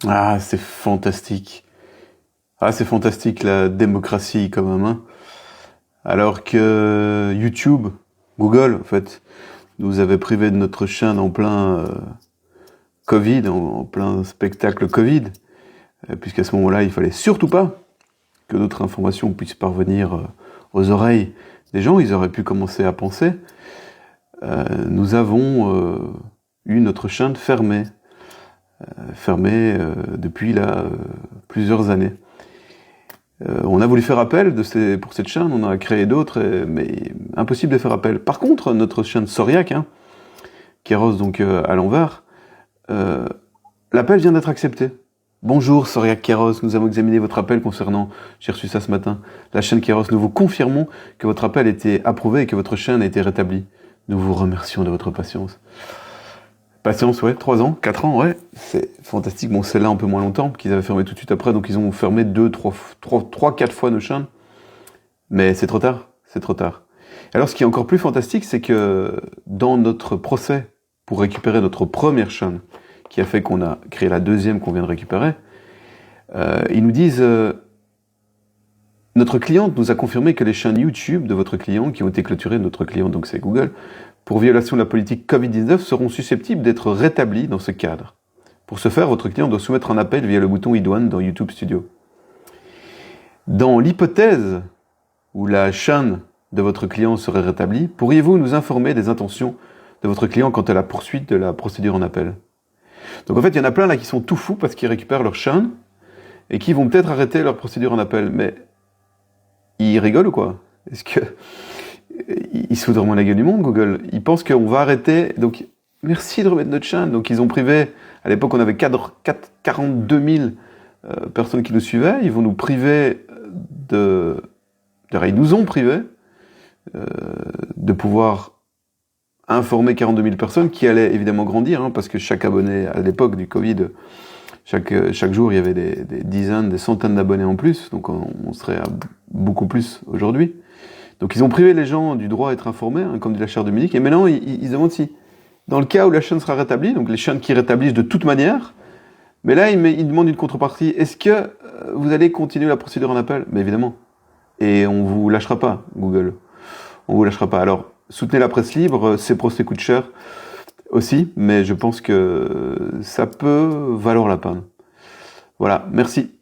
Ah, c'est fantastique. Ah, c'est fantastique la démocratie quand même, hein. Alors que YouTube, Google, en fait, nous avait privé de notre chaîne en plein Covid, en plein spectacle Covid, puisqu'à ce moment-là, il fallait surtout pas que d'autres informations puissent parvenir aux oreilles des gens. Ils auraient pu commencer à penser. Nous avons eu notre chaîne fermée depuis là plusieurs années. On a voulu faire appel pour cette chaîne, on a créé d'autres, mais impossible de faire appel. Par contre, notre chaîne Soriac, Kéros donc à l'envers, l'appel vient d'être accepté. Bonjour Soriac Kéros, nous avons examiné votre appel concernant, j'ai reçu ça ce matin, la chaîne Kéros. Nous vous confirmons que votre appel était approuvé et que votre chaîne a été rétablie. Nous vous remercions de votre patience. Patience, ouais, 3 ans, 4 ans, ouais, c'est fantastique. Bon, celle-là un peu moins longtemps, qu'ils avaient fermé tout de suite après, donc ils ont fermé 2, 3, 4 fois nos chaînes. Mais c'est trop tard, c'est trop tard. Alors, ce qui est encore plus fantastique, c'est que dans notre procès pour récupérer notre première chaîne, qui a fait qu'on a créé la deuxième qu'on vient de récupérer, ils nous disent notre cliente nous a confirmé que les chaînes YouTube de votre client, qui ont été clôturées de notre client, donc c'est Google, pour violation de la politique Covid-19, seront susceptibles d'être rétablies dans ce cadre. Pour ce faire, votre client doit soumettre un appel via le bouton iDouane dans YouTube Studio. Dans l'hypothèse où la chaîne de votre client serait rétablie, pourriez-vous nous informer des intentions de votre client quant à la poursuite de la procédure en appel? Donc en fait, il y en a plein là qui sont tout fous parce qu'ils récupèrent leur chaîne et qui vont peut-être arrêter leur procédure en appel. Mais ils rigolent ou quoi? Est-ce que ils se foutent vraiment la gueule du monde, Google? Ils pensent qu'on va arrêter. Donc merci de remettre notre chaîne. Donc ils ont privé. À l'époque, on avait 42 000 personnes qui nous suivaient. Ils vont nous priver de. Ils nous ont privés de pouvoir informer 42 000 personnes qui allaient évidemment grandir, parce que chaque abonné, à l'époque du Covid, chaque jour, il y avait des dizaines, des centaines d'abonnés en plus, donc on serait à beaucoup plus aujourd'hui. Donc ils ont privé les gens du droit à être informés, comme dit la chère Dominique, et maintenant ils se demandent si, dans le cas où la chaîne sera rétablie, donc les chaînes qui rétablissent de toute manière, mais là ils demandent une contrepartie. Est-ce que vous allez continuer la procédure en appel? Mais évidemment. Et on vous lâchera pas, Google. On vous lâchera pas. Alors, soutenez la presse libre, ces procès coûtent cher aussi, mais je pense que ça peut valoir la peine. Voilà, merci.